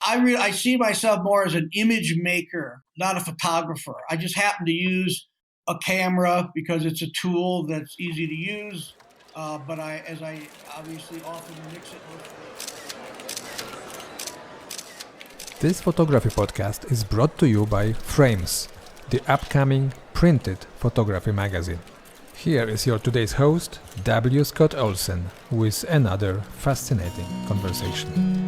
I see myself more as an image maker, not a photographer. I just happen to use a camera because it's a tool that's easy to use. But I obviously often mix it with. This photography podcast is brought to you by Frames, the upcoming printed photography magazine. Here is your today's host, W. Scott Olsen, with another fascinating conversation.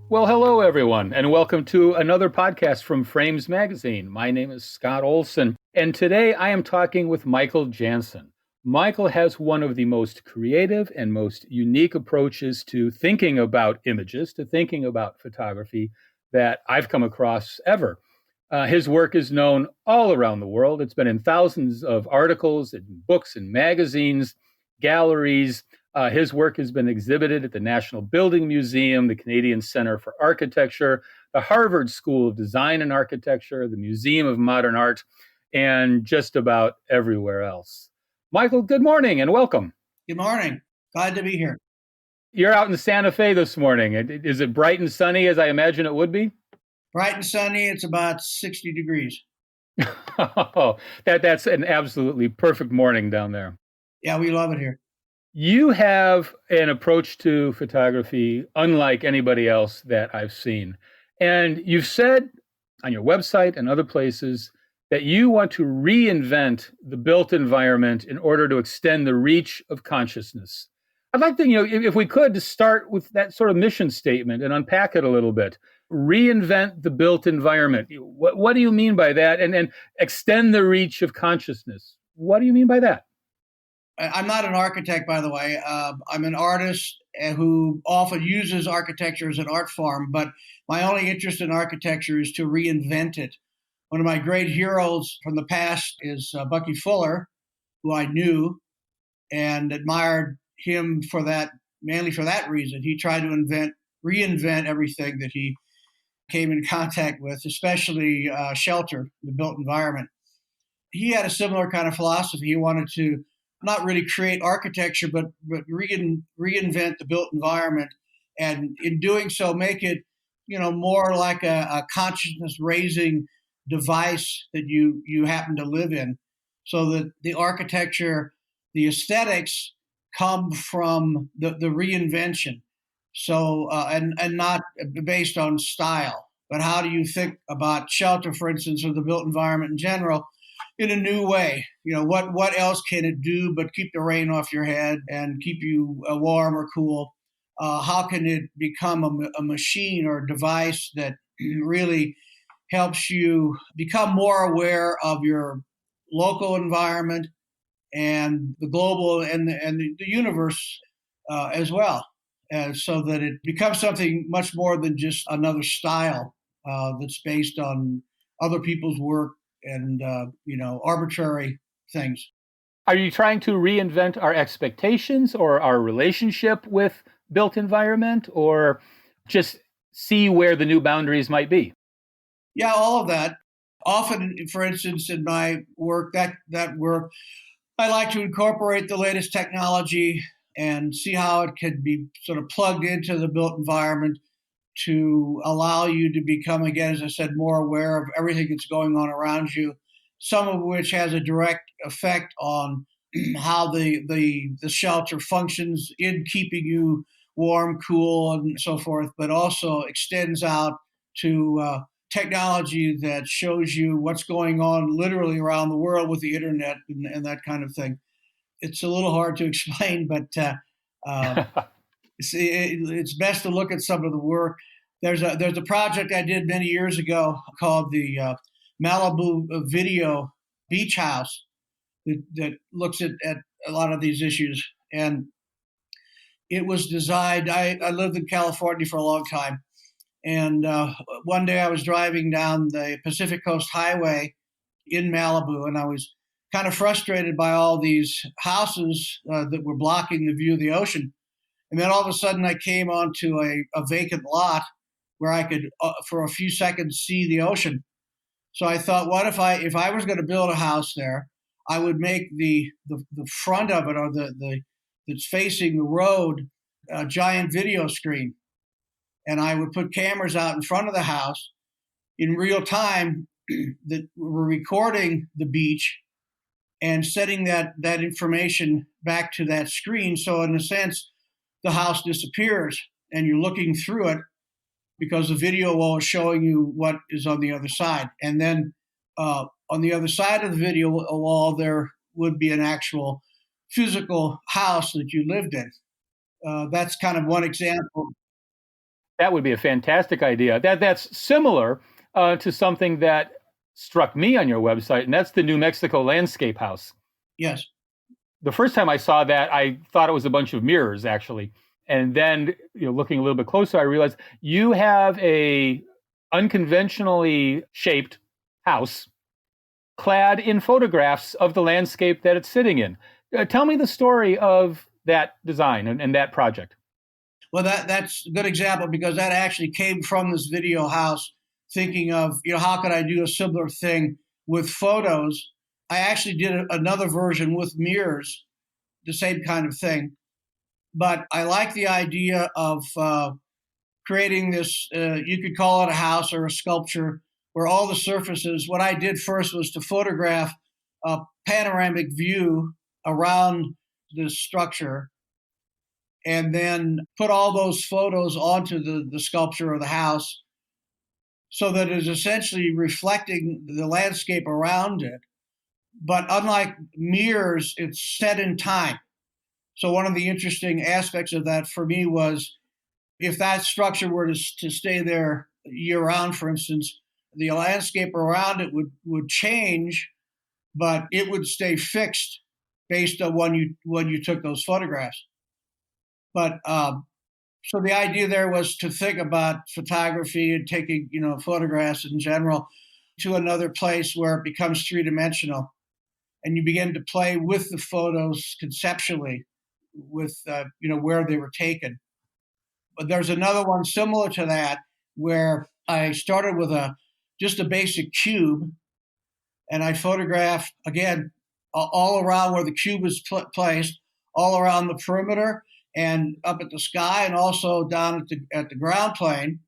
Well, hello, everyone, and welcome to another podcast from Frames Magazine. My name is Scott Olsen, and today I am talking with Michael Jantzen. Michael has one of the most creative and most unique approaches to thinking about images, to thinking about photography that I've come across ever. His work is known all around the world. It's been in thousands of articles and books and magazines, galleries. His work has been exhibited at the National Building Museum, the Canadian Centre for Architecture, the Harvard School of Design and Architecture, the Museum of Modern Art, and just about everywhere else. Michael, good morning and welcome. Good morning. Glad to be here. You're out in Santa Fe this morning. Is it bright and sunny as I imagine it would be? Bright and sunny. It's about 60 degrees. Oh, that's an absolutely perfect morning down there. Yeah, we love it here. You have an approach to photography unlike anybody else that I've seen. And you've said on your website and other places that you want to reinvent the built environment in order to extend the reach of consciousness. I'd like to, if we could, to start with that sort of mission statement and unpack it a little bit. Reinvent the built environment. What do you mean by that? And then extend the reach of consciousness. What do you mean by that? I'm not an architect, by the way. I'm an artist who often uses architecture as an art form, but my only interest in architecture is to reinvent it. One of my great heroes from the past is Bucky Fuller, who I knew and admired him for that, mainly for that reason. He tried to reinvent everything that he came in contact with, especially shelter, the built environment. He had a similar kind of philosophy. He wanted to not really create architecture, but reinvent the built environment, and in doing so, make it, more like a consciousness-raising device that you happen to live in, so that the architecture, the aesthetics come from the reinvention. So and not based on style, but how do you think about shelter, for instance, or the built environment in general, in a new way? What else can it do but keep the rain off your head and keep you warm or cool? How can it become a machine or a device that really helps you become more aware of your local environment and the global and the universe as well, so that it becomes something much more than just another style that's based on other people's work and arbitrary things. Are you trying to reinvent our expectations or our relationship with built environment, or just see where the new boundaries might be? Yeah, all of that. Often, for instance, in my work, that work, I like to incorporate the latest technology and see how it could be sort of plugged into the built environment to allow you to become, again, as I said, more aware of everything that's going on around you, some of which has a direct effect on how the shelter functions in keeping you warm, cool, and so forth, but also extends out to technology that shows you what's going on literally around the world with the internet and that kind of thing. It's a little hard to explain, but it's best to look at some of the work. There's a project I did many years ago called the Malibu Video Beach House that looks at a lot of these issues. And it was designed, I lived in California for a long time. And one day I was driving down the Pacific Coast Highway in Malibu, and I was kind of frustrated by all these houses that were blocking the view of the ocean. And then all of a sudden I came onto a vacant lot where I could, for a few seconds, see the ocean. So I thought, what if I was going to build a house there, I would make the front of it, or the that's facing the road, a giant video screen. And I would put cameras out in front of the house in real time that were recording the beach and setting that information back to that screen. So in a sense, the house disappears and you're looking through it because the video wall is showing you what is on the other side. And then on the other side of the video wall, there would be an actual physical house that you lived in. That's kind of one example. That would be a fantastic idea. That's similar to something that struck me on your website, and that's the New Mexico landscape house. Yes. The first time I saw that, I thought it was a bunch of mirrors, actually. And then, looking a little bit closer, I realized you have a unconventionally shaped house clad in photographs of the landscape that it's sitting in. Tell me the story of that design and that project. Well, that's a good example because that actually came from this video house, thinking of, how could I do a similar thing with photos? I actually did another version with mirrors, the same kind of thing. But I like the idea of creating this, you could call it a house or a sculpture, where all the surfaces, what I did first was to photograph a panoramic view around the structure and then put all those photos onto the sculpture or the house so that it's essentially reflecting the landscape around it. But unlike mirrors, it's set in time. So one of the interesting aspects of that for me was if that structure were to stay there year-round, for instance, the landscape around it would change, but it would stay fixed based on when you took those photographs. But so the idea there was to think about photography and taking, photographs in general to another place where it becomes three-dimensional, and you begin to play with the photos conceptually, with where they were taken. But there's another one similar to that where I started with just a basic cube, and I photographed again all around where the cube is placed, all around the perimeter and up at the sky, and also down at the ground plane,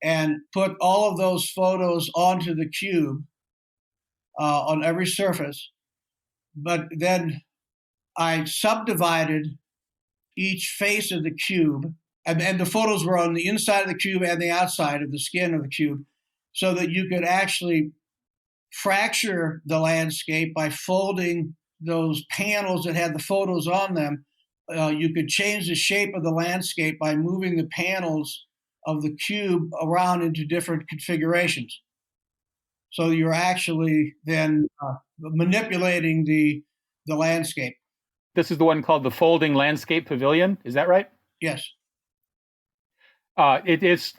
and put all of those photos onto the cube on every surface. But then I subdivided each face of the cube, and the photos were on the inside of the cube and the outside of the skin of the cube, so that you could actually fracture the landscape by folding those panels that had the photos on them. You could change the shape of the landscape by moving the panels of the cube around into different configurations. So you're actually then manipulating the landscape. This is the one called the Folding Landscape Pavilion. Is that right? Yes. It is,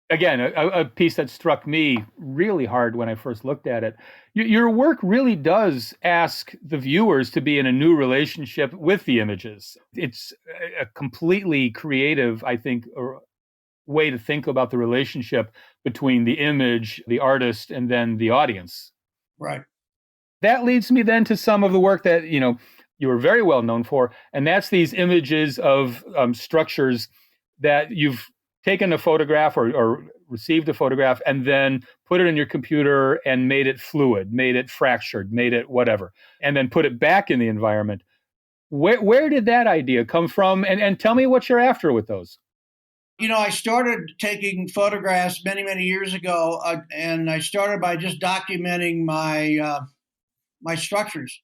again, a piece that struck me really hard when I first looked at it. Your work really does ask the viewers to be in a new relationship with the images. It's a completely creative, I think, way to think about the relationship between the image, the artist, and then the audience. Right. That leads me then to some of the work that, you were very well known for, and that's these images of structures that you've taken a photograph or received a photograph and then put it in your computer and made it fluid, made it fractured, made it whatever, and then put it back in the environment. Where did that idea come from? And tell me what you're after with those. I started taking photographs many, many years ago, and I started by just documenting my structures.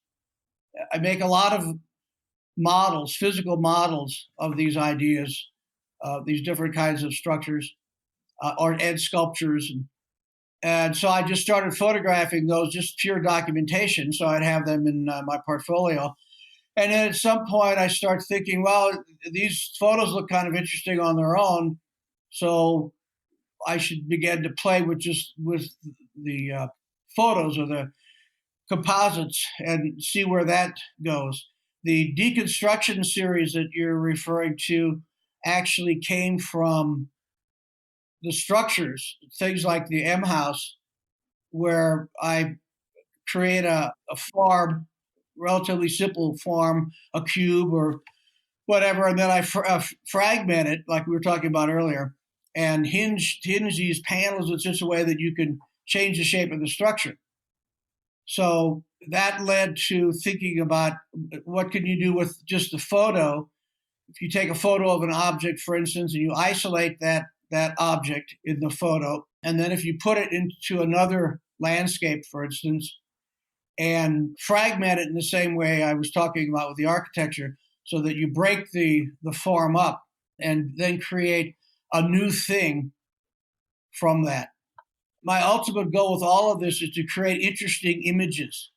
I make a lot of models, physical models of these ideas, these different kinds of structures, and sculptures. And so I just started photographing those, just pure documentation, so I'd have them in my portfolio. And then at some point I start thinking, well, these photos look kind of interesting on their own, so I should begin to play with the photos or the composites and see where that goes. The Deconstruction series that you're referring to actually came from the structures, things like the M house, where I create a farm, relatively simple farm, a cube or whatever, and then I fragment it, like we were talking about earlier, and hinge these panels in such a way that you can change the shape of the structure. So that led to thinking about what can you do with just a photo. If you take a photo of an object, for instance, and you isolate that object in the photo, and then if you put it into another landscape, for instance, and fragment it in the same way I was talking about with the architecture, so that you break the form up and then create a new thing from that. My ultimate goal with all of this is to create interesting images.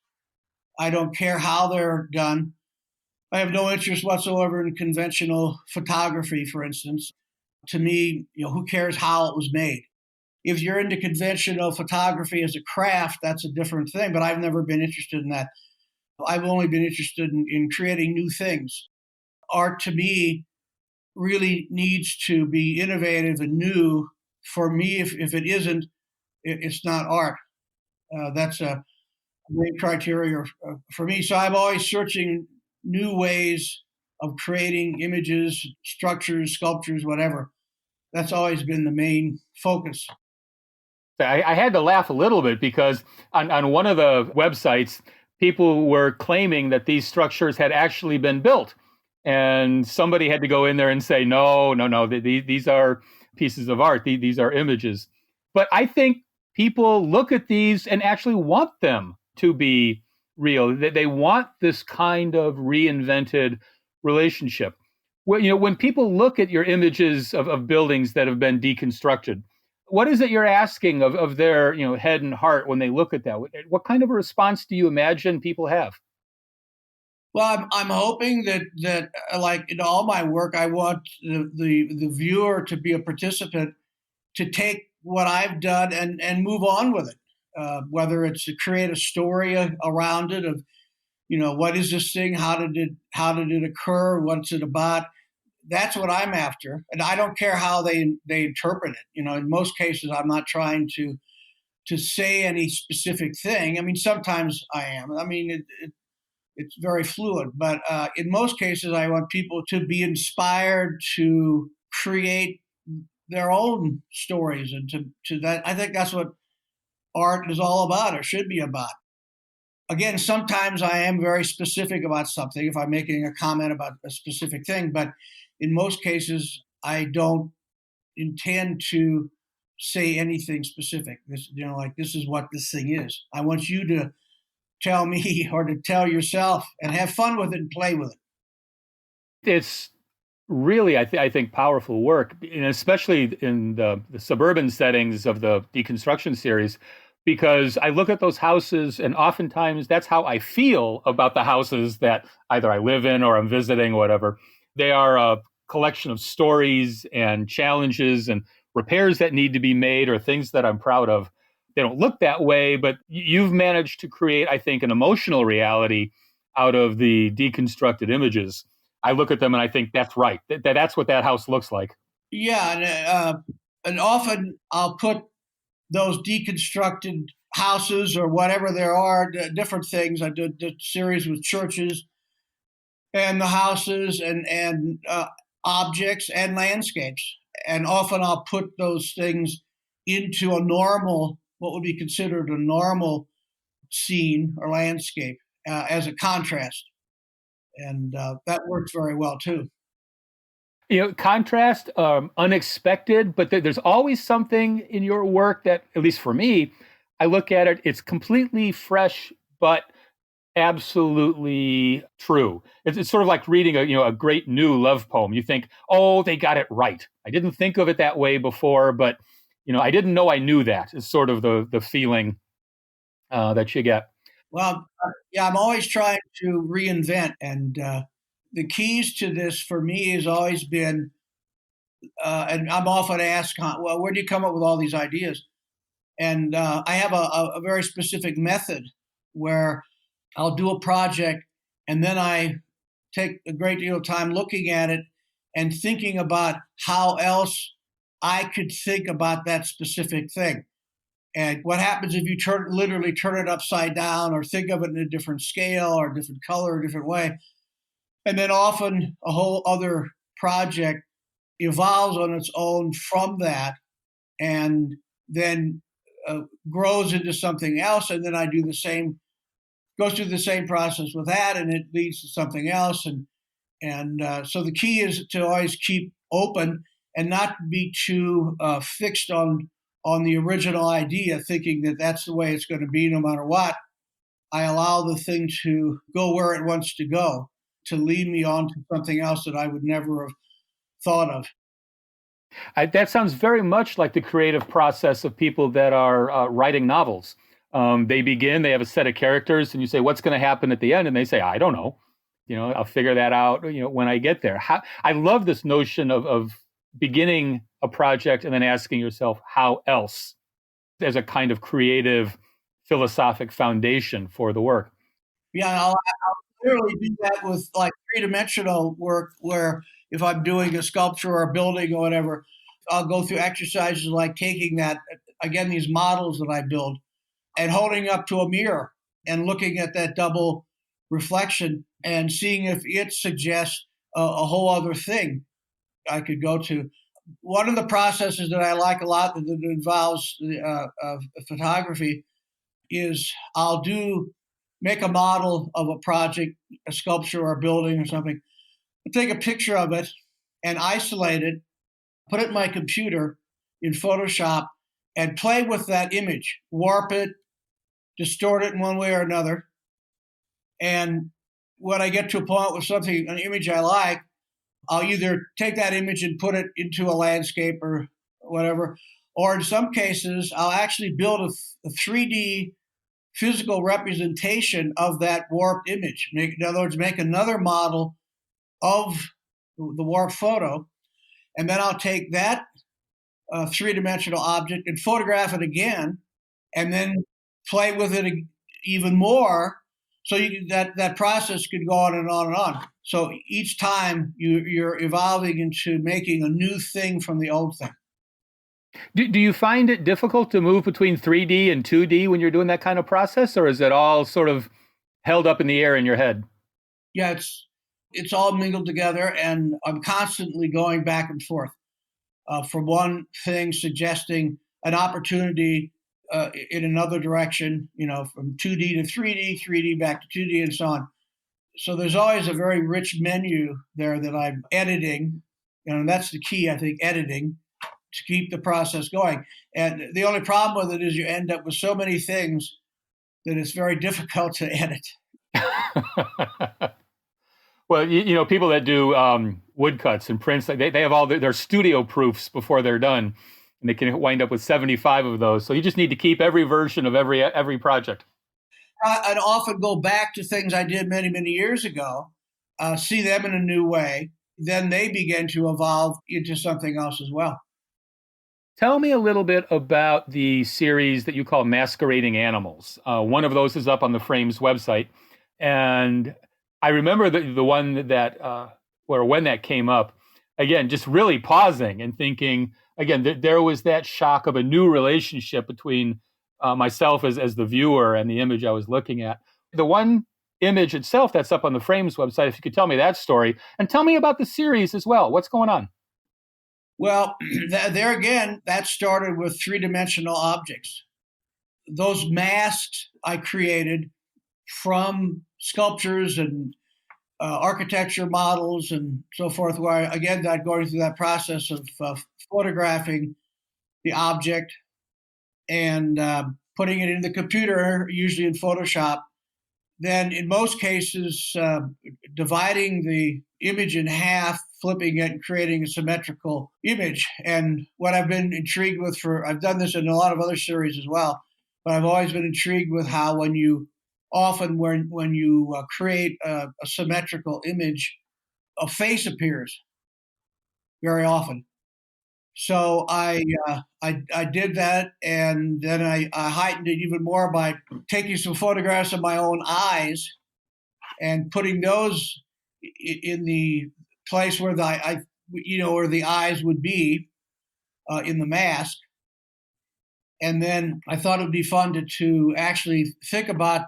I don't care how they're done. I have no interest whatsoever in conventional photography, for instance. To me, who cares how it was made? If you're into conventional photography as a craft, that's a different thing, but I've never been interested in that. I've only been interested in creating new things. Art, to me, really needs to be innovative and new. For me, if it isn't, it's not art. That's a great criteria for me. So I'm always searching new ways of creating images, structures, sculptures, whatever. That's always been the main focus. I had to laugh a little bit because on one of the websites, people were claiming that these structures had actually been built. And somebody had to go in there and say, no, these are pieces of art. These are images. But I think people look at these and actually want them to be real. They want this kind of reinvented relationship. When people look at your images of buildings that have been deconstructed, what is it you're asking of their head and heart when they look at that? What kind of a response do you imagine people have? Well, I'm hoping that like in all my work, I want the viewer to be a participant, to take what I've done and move on with it. Whether it's to create a story around it of, what is this thing? How did it occur? What's it about? That's what I'm after, and I don't care how they interpret it. In most cases, I'm not trying to say any specific thing. I mean, sometimes I am. I mean, it's very fluid, but in most cases, I want people to be inspired to create their own stories, and to that. I think that's what art is all about, or should be about. Again, sometimes I am very specific about something if I'm making a comment about a specific thing, but in most cases, I don't intend to say anything specific. This is what this thing is. I want you to tell me or to tell yourself and have fun with it and play with it. It's really, I think, powerful work, and especially in the suburban settings of the Deconstruction series, because I look at those houses and oftentimes that's how I feel about the houses that either I live in or I'm visiting or whatever. They are a collection of stories and challenges and repairs that need to be made or things that I'm proud of. They don't look that way, but you've managed to create, I think, an emotional reality out of the deconstructed images. I look at them and I think that's right. That's what that house looks like. Yeah, and often I'll put those deconstructed houses or whatever there are, different things. I did a series with churches and the houses and objects and landscapes. And often I'll put those things into a normal, what would be considered a normal scene or landscape as a contrast. And that works very well too. Contrast, unexpected, but there's always something in your work that, at least for me, I look at it, it's completely fresh, but absolutely true. It's sort of like reading a great new love poem. You think, oh, they got it right. I didn't think of it that way before, but I didn't know I knew that. It's sort of the feeling that you get. Well, yeah, I'm always trying to reinvent, and the keys to this for me has always been, and I'm often asked, well, where do you come up with all these ideas? And I have a very specific method where I'll do a project and then I take a great deal of time looking at it and thinking about how else I could think about that specific thing. And what happens if you literally turn it upside down or think of it in a different scale or different color or different way? And then often a whole other project evolves on its own from that, and then grows into something else. And then I do the same, goes through the same process with that, and it leads to something else. And so the key is to always keep open and not be too fixed on the original idea, thinking that that's the way it's going to be no matter what. I allow the thing to go where it wants to go, to lead me on to something else that I would never have thought of. That sounds very much like the creative process of people that are writing novels. They begin, they have a set of characters, and you say, what's going to happen at the end? And they say, I don't know. I'll figure that out, when I get there. I love this notion of beginning a project and then asking yourself, how else? There's a kind of creative, philosophic foundation for the work. Yeah, I'll literally do that with like three-dimensional work, where if I'm doing a sculpture or a building or whatever, I'll go through exercises like taking that, again, these models that I build and holding up to a mirror and looking at that double reflection and seeing if it suggests a whole other thing I could go to. One of the processes that I like a lot that involves photography is I'll make a model of a project, a sculpture or a building or something, take a picture of it and isolate it, put it in my computer in Photoshop and play with that image, warp it, distort it in one way or another. And when I get to a point with an image I like, I'll either take that image and put it into a landscape or whatever, or in some cases, I'll actually build a 3D physical representation of that warped image. In other words, make another model of the warped photo, and then I'll take that three-dimensional object and photograph it again, and then play with it even more. So that process could go on and on and on. So each time you're evolving into making a new thing from the old thing. Do you find it difficult to move between 3D and 2D when you're doing that kind of process, or is it all sort of held up in the air in your head? Yeah, it's all mingled together, and I'm constantly going back and forth from one thing suggesting an opportunity in another direction, from 2D to 3D, 3D back to 2D, and so on. So there's always a very rich menu there that I'm editing, and that's the key, I think, editing, to keep the process going. And the only problem with it is you end up with so many things that it's very difficult to edit. Well, people that do woodcuts and prints, they have all their studio proofs before they're done, and they can wind up with 75 of those. So you just need to keep every version of every project. I'd often go back to things I did many, many years ago, see them in a new way. Then they begin to evolve into something else as well. Tell me a little bit about the series that you call Masquerading Animals. One of those is up on the Frames website. And I remember the one that, when that came up, again, just really pausing and thinking, again, there was that shock of a new relationship between myself as the viewer and the image I was looking at. The one image itself that's up on the Frames website, if you could tell me that story, and tell me about the series as well. What's going on? Well, there again, that started with three-dimensional objects. Those masks I created from sculptures and architecture models and so forth, where, again, I'm going through that process of photographing the object and putting it in the computer, usually in Photoshop. Then, in most cases, dividing the image in half, flipping it, and creating a symmetrical image. And what I've been intrigued with I've done this in a lot of other series as well, but I've always been intrigued with how when you create a symmetrical image, a face appears very often. So I did that, and then I heightened it even more by taking some photographs of my own eyes and putting those in the place where where the eyes would be in the mask. And then I thought it would be fun to actually think about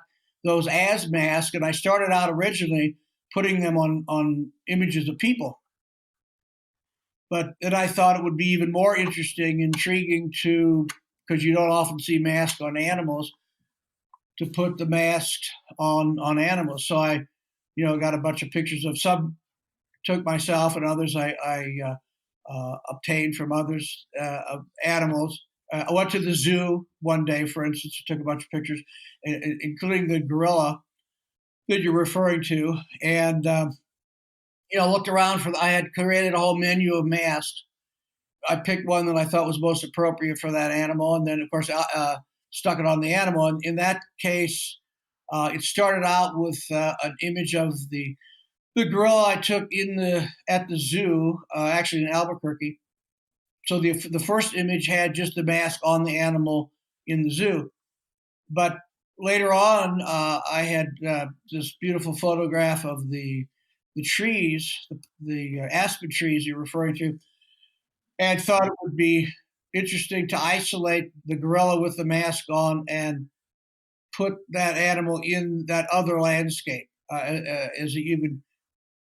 those as masks. And I started out originally putting them on images of people. But then I thought it would be even more interesting, intriguing because you don't often see masks on animals, to put the masks on animals. So I, got a bunch of pictures of some, took myself, and others I obtained from others of animals. I went to the zoo one day, for instance, took a bunch of pictures, including the gorilla that you're referring to, and looked around I had created a whole menu of masks. I picked one that I thought was most appropriate for that animal, and then of course stuck it on the animal. And in that case, it started out with an image of the gorilla I took at the zoo, actually in Albuquerque. So the first image had just the mask on the animal in the zoo, but later on, I had this beautiful photograph of the trees, the aspen trees you're referring to, and thought it would be interesting to isolate the gorilla with the mask on and put that animal in that other landscape,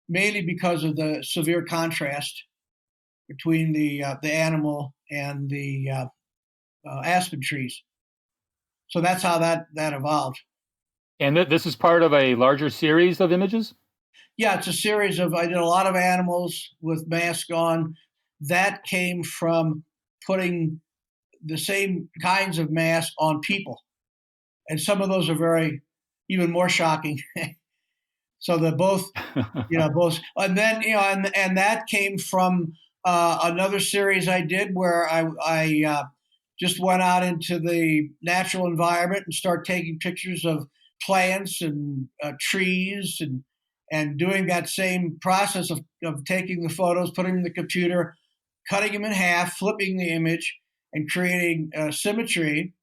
mainly because of the severe contrast between the animal and the aspen trees. So that's how that evolved. And this is part of a larger series of images? Yeah, it's a series I did a lot of animals with masks on. That came from putting the same kinds of masks on people. And some of those are even more shocking. So they're both, both. And then, and that came from another series I did where I just went out into the natural environment and started taking pictures of plants and trees and doing that same process of taking the photos, putting them in the computer, cutting them in half, flipping the image, and creating symmetry,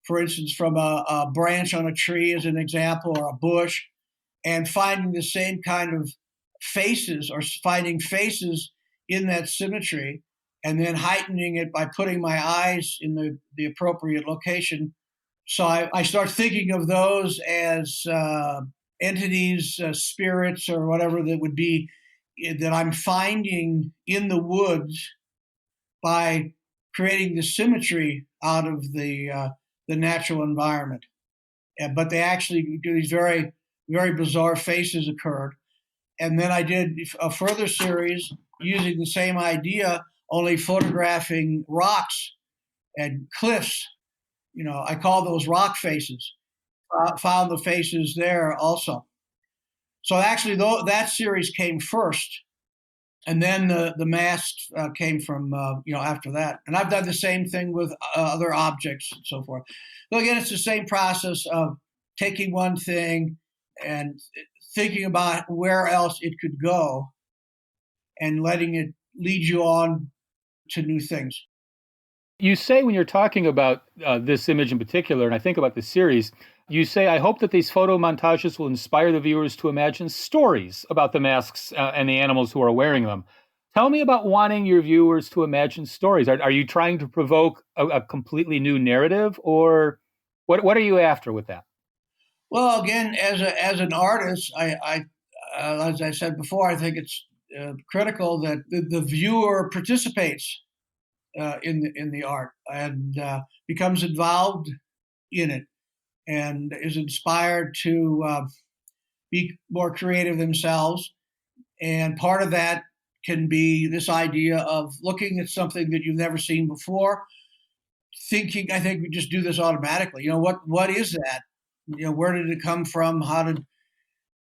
for instance, from a branch on a tree as an example, or a bush, and finding the same kind of faces, or finding faces in that symmetry, and then heightening it by putting my eyes in the appropriate location. So I start thinking of those as entities, spirits, or whatever that would be, that I'm finding in the woods by creating the symmetry out of the natural environment. But they actually do these very, very bizarre faces occurred. And then I did a further series using the same idea, only photographing rocks and cliffs. I call those rock faces. Found the faces there also. So actually, that series came first, and then the masks came from after that. And I've done the same thing with other objects and so forth. So again, it's the same process of taking one thing and thinking about where else it could go, and letting it lead you on to new things. You say, when you're talking about this image in particular, and I think about the series, you say, I hope that these photo montages will inspire the viewers to imagine stories about the masks and the animals who are wearing them. Tell me about wanting your viewers to imagine stories. Are you trying to provoke a completely new narrative, or what are you after with that? Well, again, as an artist, I as I said before, I think it's critical that the viewer participates in the art and becomes involved in it, and is inspired to be more creative themselves. And part of that can be this idea of looking at something that you've never seen before, thinking, I think we just do this automatically. What is that? Where did it come from?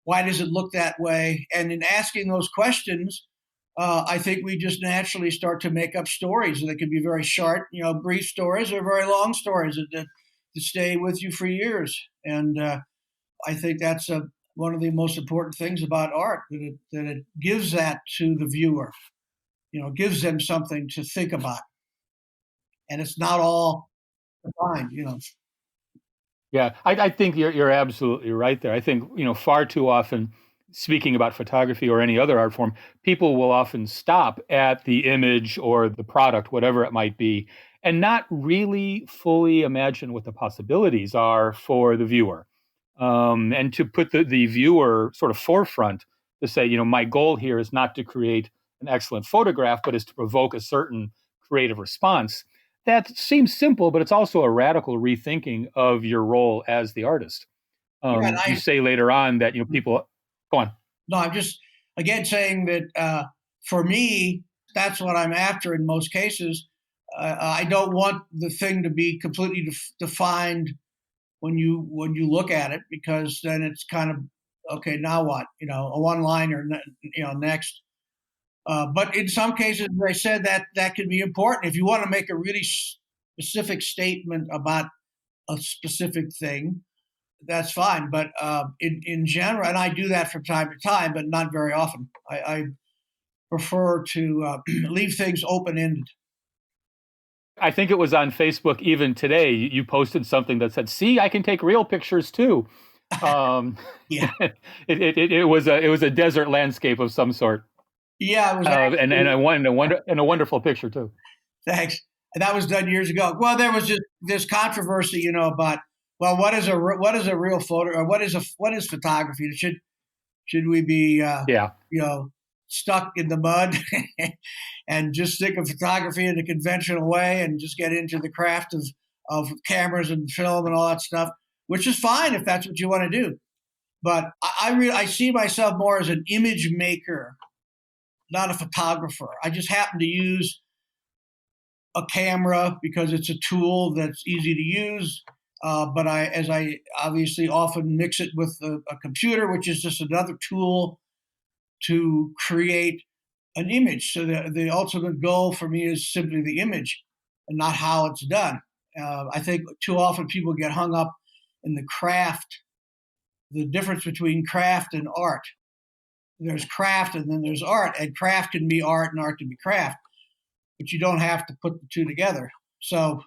Why does it look that way? And in asking those questions, I think we just naturally start to make up stories, and they can be very short, brief stories, or very long stories that stay with you for years. And I think that's one of the most important things about art, that it gives that to the viewer, gives them something to think about, and it's not all defined, Yeah, I think you're absolutely right there. I think, far too often, speaking about photography or any other art form, people will often stop at the image or the product, whatever it might be, and not really fully imagine what the possibilities are for the viewer. And to put the viewer sort of forefront, to say, my goal here is not to create an excellent photograph, but is to provoke a certain creative response. That seems simple, but it's also a radical rethinking of your role as the artist. You say later on that people. Go on. No, I'm just again saying that for me, that's what I'm after in most cases. I don't want the thing to be completely defined when you look at it, because then it's kind of okay. Now what? A one-liner. Next. But in some cases, as I said, that can be important if you want to make a really specific statement about a specific thing. That's fine. But in general, and I do that from time to time, but not very often. I prefer to leave things open-ended. I think it was on Facebook even today. You posted something that said, "See, I can take real pictures too." Yeah, it was a desert landscape of some sort. Yeah, it was, and a wonderful picture too. Thanks. And that was done years ago. Well, there was just this controversy, about what is a real photo, or what is photography? Should we be stuck in the mud and just think of photography in a conventional way and just get into the craft of cameras and film and all that stuff, which is fine if that's what you want to do. But I see myself more as an image maker, not a photographer. I just happen to use a camera because it's a tool that's easy to use. But I obviously often mix it with a computer, which is just another tool to create an image. So the ultimate goal for me is simply the image and not how it's done. I think too often people get hung up in the craft, the difference between craft and art. There's craft and then there's art, and craft can be art and art can be craft, but you don't have to put the two together. So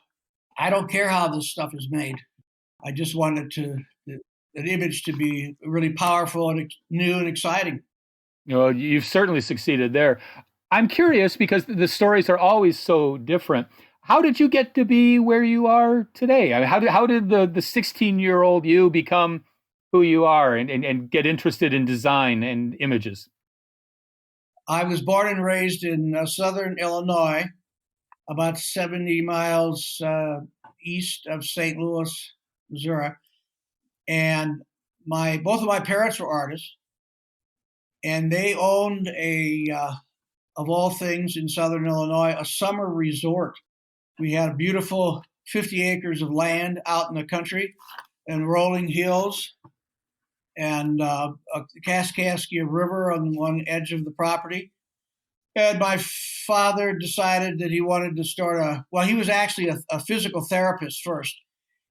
I don't care how this stuff is made. I just wanted an image to be really powerful and new and exciting. You've certainly succeeded there. I'm curious because the stories are always so different. How did you get to be where you are today? I mean, how did the 16-year-old you become who you are and get interested in design and images? I was born and raised in southern Illinois, about 70 miles east of St. Louis, Missouri. And both of my parents were artists, and they owned of all things in southern Illinois, a summer resort. We had a beautiful 50 acres of land out in the country and rolling hills and a Kaskaskia River on one edge of the property. And my father decided that he wanted to start he was actually a physical therapist first.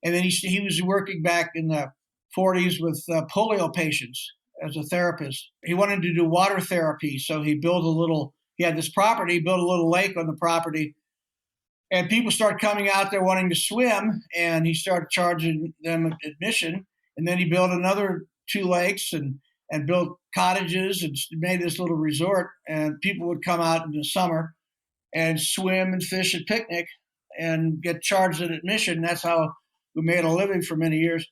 And then he was working back in the 40s with polio patients as a therapist. He wanted to do water therapy. So he had this property, built a little lake on the property. And people started coming out there wanting to swim, and he started charging them admission. And then he built another 2 lakes and built cottages and made this little resort. And people would come out in the summer and swim and fish and picnic and get charged an admission. That's how we made a living for many years.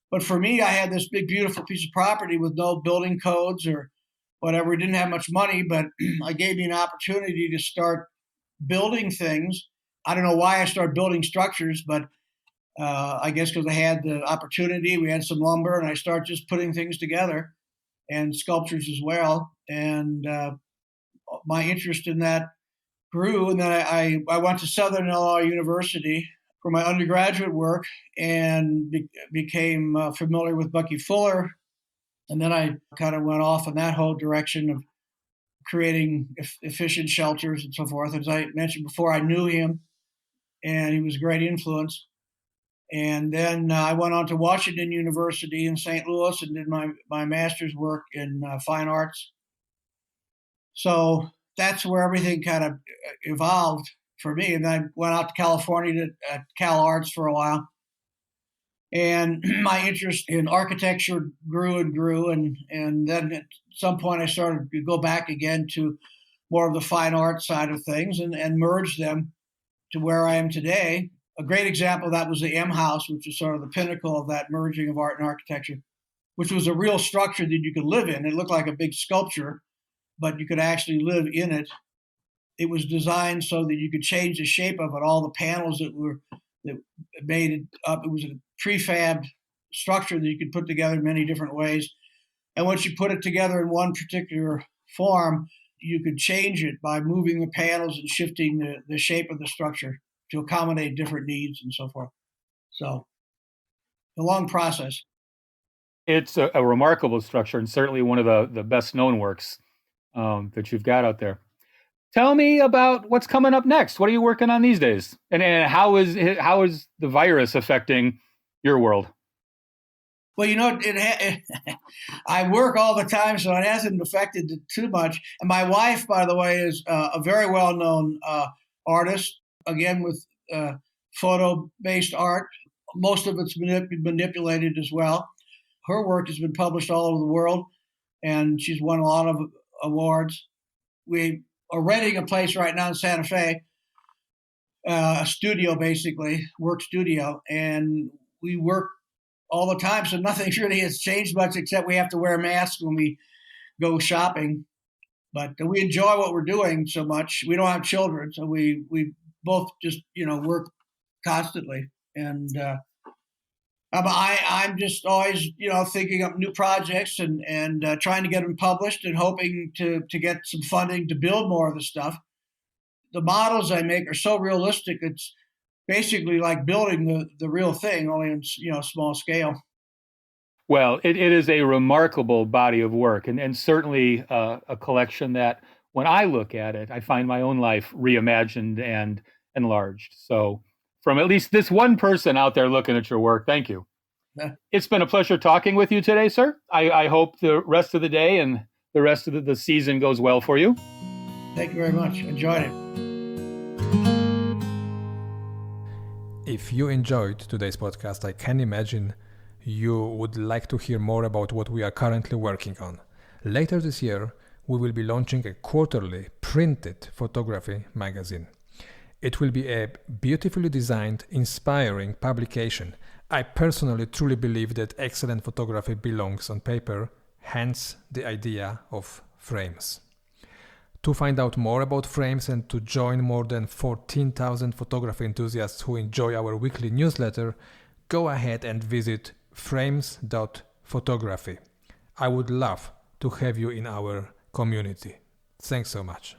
But for me, I had this big, beautiful piece of property with no building codes or whatever. We didn't have much money, but I gave me an opportunity to start building things. I don't know why I started building structures, but I guess because I had the opportunity. We had some lumber, and I started just putting things together, and sculptures as well. And my interest in that grew. And then I went to Southern Illinois University for my undergraduate work and became familiar with Bucky Fuller. And then I kind of went off in that whole direction of creating efficient shelters and so forth. As I mentioned before, I knew him, and he was a great influence. And then I went on to Washington University in St. Louis and did my master's work in fine arts. So that's where everything kind of evolved for me. And I went out to California to Cal Arts for a while. And my interest in architecture grew and grew. And then at some point I started to go back again to more of the fine art side of things and merge them to where I am today. A great example of that was the M House, which is sort of the pinnacle of that merging of art and architecture. which was a real structure that you could live in. It looked like a big sculpture, but you could actually live in it. It was designed so that you could change the shape of it. All the panels that made it up. It was a prefab structure that you could put together in many different ways. And once you put it together in one particular form, you could change it by moving the panels and shifting the shape of the structure to accommodate different needs and so forth. So, a long process. It's a remarkable structure and certainly one of the best known works that you've got out there. Tell me about what's coming up next. What are you working on these days? And how is the virus affecting your world? Well, I work all the time, so it hasn't affected it too much. And my wife, by the way, is a very well-known artist, again, with photo-based art. Most of it's manipulated as well. Her work has been published all over the world, and she's won a lot of awards. We are renting a place right now in Santa Fe, a studio, basically, work studio, and we work all the time, so nothing really has changed much except we have to wear masks when we go shopping. But we enjoy what we're doing so much. We don't have children, so we both just work constantly. And I'm just always thinking up new projects and trying to get them published and hoping to get some funding to build more of the stuff. The models I make are so realistic. It's basically like building the real thing, only in small scale. Well, it is a remarkable body of work, and certainly a collection that, when I look at it, I find my own life reimagined and enlarged. So, from at least this one person out there looking at your work, thank you. Yeah. It's been a pleasure talking with you today, sir. I hope the rest of the day and the rest of the season goes well for you. Thank you very much. Enjoyed it. If you enjoyed today's podcast, I can imagine you would like to hear more about what we are currently working on. Later this year, we will be launching a quarterly printed photography magazine. It will be a beautifully designed, inspiring publication. I personally truly believe that excellent photography belongs on paper, hence the idea of frames. To find out more about frames and to join more than 14,000 photography enthusiasts who enjoy our weekly newsletter, go ahead and visit frames.photography. I would love to have you in our community. Thanks so much.